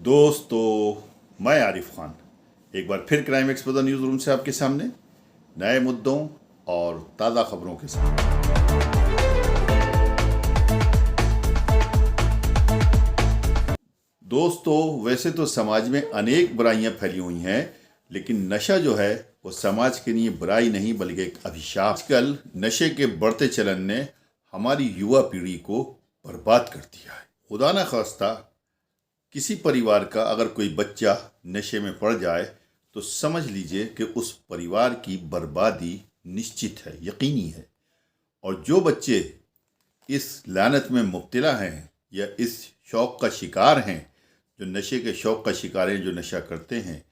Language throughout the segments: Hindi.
दोस्तों, मैं आरिफ खान एक बार फिर क्राइम एक्सपोज़र न्यूज़ रूम से आपके सामने नए मुद्दों और ताज़ा खबरों के साथ। दोस्तों, वैसे तो समाज में अनेक बुराइयां फैली हुई हैं, लेकिन नशा जो है वो समाज के लिए बुराई नहीं बल्कि एक अभिशाप। आजकल नशे के बढ़ते चलन ने हमारी युवा पीढ़ी को बर्बाद कर दिया है। खुदा न खास्ता किसी परिवार का अगर कोई बच्चा नशे में पड़ जाए तो समझ लीजिए कि उस परिवार की बर्बादी निश्चित है, यकीनी है। और जो बच्चे इस लानत में मुब्तला हैं या इस शौक़ का शिकार हैं, जो नशे के शौक़ का शिकार हैं, जो नशा करते हैं,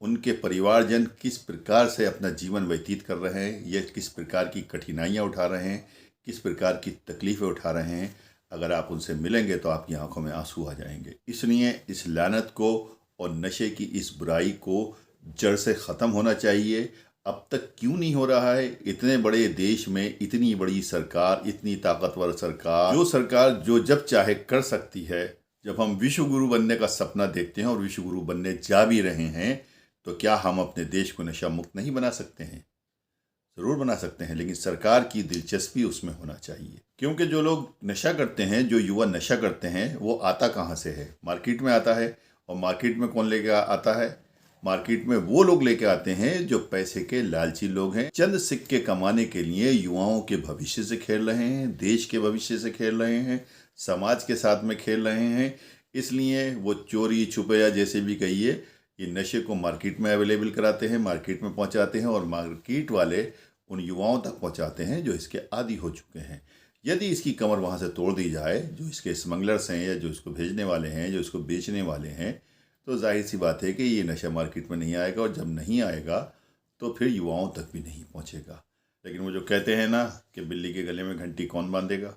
उनके परिवारजन किस प्रकार से अपना जीवन व्यतीत कर रहे हैं, या किस प्रकार की कठिनाइयाँ उठा रहे हैं, किस प्रकार की तकलीफ़ें उठा रहे हैं, अगर आप उनसे मिलेंगे तो आपकी आंखों में आंसू आ जाएंगे। इसलिए इस लानत को और नशे की इस बुराई को जड़ से ख़त्म होना चाहिए। अब तक क्यों नहीं हो रहा है? इतने बड़े देश में इतनी बड़ी सरकार, इतनी ताकतवर सरकार, जो सरकार जो जब चाहे कर सकती है। जब हम विश्व गुरु बनने का सपना देखते हैं और विश्व गुरु बनने जा भी रहे हैं, तो क्या हम अपने देश को नशा मुक्त नहीं बना सकते हैं? ज़रूर बना सकते हैं, लेकिन सरकार की दिलचस्पी उसमें होना चाहिए। क्योंकि जो लोग नशा करते हैं, जो युवा नशा करते हैं, वो आता कहाँ से है? मार्केट में आता है। और मार्केट में कौन लेके आता है? मार्केट में वो लोग लेके आते हैं जो पैसे के लालची लोग हैं। चंद सिक्के कमाने के लिए युवाओं के भविष्य से खेल रहे हैं, देश के भविष्य से खेल रहे हैं, समाज के साथ में खेल रहे हैं। इसलिए वो चोरी छुपे या जैसे भी कहिए, ये नशे को मार्केट में अवेलेबल कराते हैं, मार्केट में पहुंचाते हैं, और मार्केट वाले उन युवाओं तक पहुंचाते हैं जो इसके आदी हो चुके हैं। यदि इसकी कमर वहाँ से तोड़ दी जाए, जो इसके स्मगलर्स हैं या जो इसको भेजने वाले हैं, जो इसको बेचने वाले हैं, तो जाहिर सी बात है कि ये नशा मार्केट में नहीं आएगा, और जब नहीं आएगा तो फिर युवाओं तक भी नहीं पहुँचेगा। लेकिन वो जो कहते हैं ना कि बिल्ली के गले में घंटी कौन बांधेगा,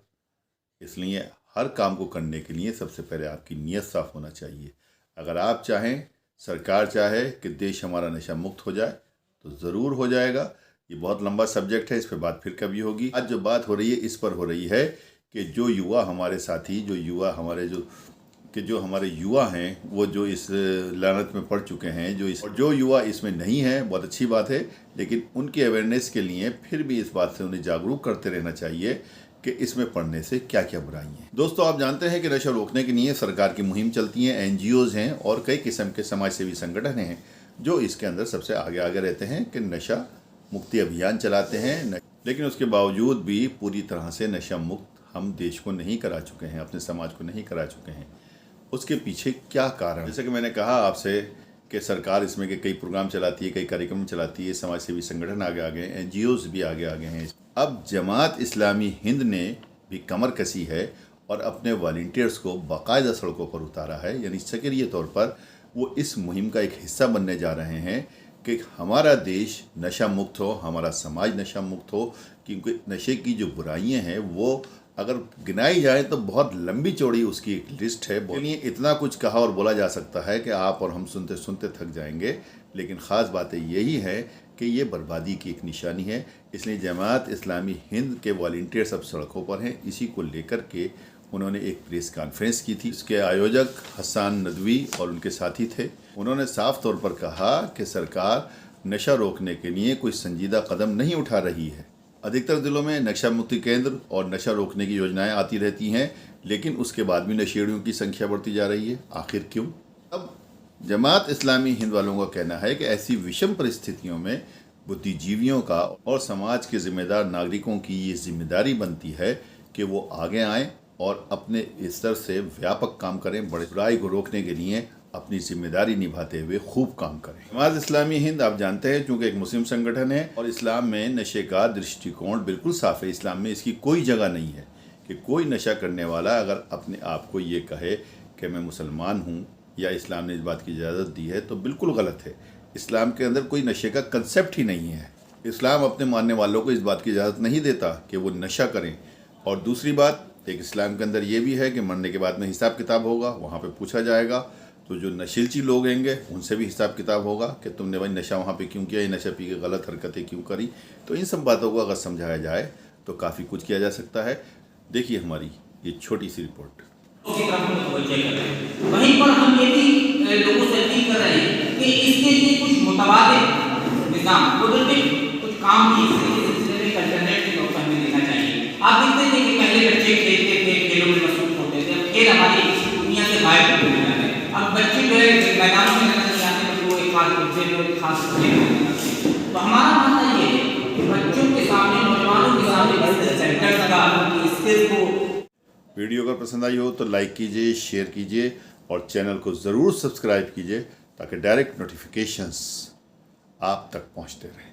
इसलिए हर काम को करने के लिए सबसे पहले आपकी नीयत साफ़ होना चाहिए। अगर आप चाहें, सरकार चाहे कि देश हमारा नशा मुक्त हो जाए, तो ज़रूर हो जाएगा। ये बहुत लंबा सब्जेक्ट है, इस पर बात फिर कभी होगी। आज जो बात हो रही है इस पर हो रही है कि जो युवा हमारे साथी, जो हमारे युवा हैं, वो जो इस लानत में पड़ चुके हैं, जो युवा इसमें नहीं है, बहुत अच्छी बात है, लेकिन उनकी अवेयरनेस के लिए फिर भी इस बात से उन्हें जागरूक करते रहना चाहिए कि इसमें पढ़ने से क्या क्या बुराई हैं। दोस्तों, आप जानते हैं कि नशा रोकने के लिए सरकार की मुहिम चलती है, NGOs हैं और कई किस्म के समाज सेवी संगठन हैं जो इसके अंदर सबसे आगे आगे रहते हैं कि नशा मुक्ति अभियान चलाते हैं। लेकिन उसके बावजूद भी पूरी तरह से नशा मुक्त हम देश को नहीं करा चुके हैं, अपने समाज को नहीं करा चुके हैं। उसके पीछे क्या कारण? जैसे कि मैंने कहा आपसे कि सरकार इसमें के कई प्रोग्राम चलाती है, कई कार्यक्रम चलाती है, समाज सेवी संगठन आगे आ गए, NGOs भी आगे आ गए हैं। अब जमात इस्लामी हिंद ने भी कमर कसी है और अपने वॉलंटियर्स को बाकायदा सड़कों पर उतारा है, यानी सक्रिय तौर पर वो इस मुहिम का एक हिस्सा बनने जा रहे हैं कि हमारा देश नशा मुक्त हो, हमारा समाज नशा मुक्त हो। क्योंकि नशे की जो बुराइयां हैं वो अगर गिनाई जाए तो बहुत लंबी चौड़ी उसकी एक लिस्ट है। इसलिए इतना कुछ कहा और बोला जा सकता है कि आप और हम सुनते सुनते थक जाएंगे, लेकिन ख़ास बात यही है कि ये बर्बादी की एक निशानी है। इसलिए जमात इस्लामी हिंद के वॉलंटियर सब सड़कों पर हैं। इसी को लेकर के उन्होंने एक प्रेस कॉन्फ्रेंस की थी। इसके आयोजक हसन नदवी और उनके साथी थे। उन्होंने साफ तौर पर कहा कि सरकार नशा रोकने के लिए कोई संजीदा कदम नहीं उठा रही है। अधिकतर जिलों में नशा मुक्ति केंद्र और नशा रोकने की योजनाएं आती रहती हैं, लेकिन उसके बाद भी नशेड़ियों की संख्या बढ़ती जा रही है। आखिर क्यों? अब जमात इस्लामी हिंद वालों का कहना है कि ऐसी विषम परिस्थितियों में बुद्धिजीवियों का और समाज के जिम्मेदार नागरिकों की ये जिम्मेदारी बनती है कि वो आगे आएँ और अपने स्तर से व्यापक काम करें, बड़े बुराई को रोकने के लिए अपनी जिम्मेदारी निभाते हुए खूब काम करें। जमात इस्लामी हिंद, आप जानते हैं, चूँकि एक मुस्लिम संगठन है और इस्लाम में नशे का दृष्टिकोण बिल्कुल साफ है। इस्लाम में इसकी कोई जगह नहीं है कि कोई नशा करने वाला अगर अपने आप को ये कहे कि मैं मुसलमान हूँ या इस्लाम ने इस बात की इजाज़त दी है, तो बिल्कुल गलत है। इस्लाम के अंदर कोई नशे का कंसेप्ट ही नहीं है। इस्लाम अपने मानने वालों को इस बात की इजाज़त नहीं देता कि वो नशा करें। और दूसरी बात, एक इस्लाम के अंदर ये भी है कि मरने के बाद में हिसाब किताब होगा, वहाँ पे पूछा जाएगा। तो जो नशीलची लोग होंगे उनसे भी हिसाब किताब होगा कि तुमने भाई नशा वहाँ पे क्यों किया, ये नशा पी के गलत हरकतें क्यों करी। तो इन सब बातों को अगर समझाया जाए तो काफ़ी कुछ किया जा सकता है। देखिए हमारी ये छोटी सी रिपोर्ट। की तरफ हम तवज्जो करें। वहीं पर हम ये भी आज उनसे लोग खास तो हमारा मानना ये है कि बच्चों के सामने, नौजवानों के सामने इस सेंटर का उनकी स्किल को। वीडियो अगर पसंद आई हो तो लाइक कीजिए, शेयर कीजिए और चैनल को ज़रूर सब्सक्राइब कीजिए ताकि डायरेक्ट नोटिफिकेशंस आप तक पहुंचते रहें।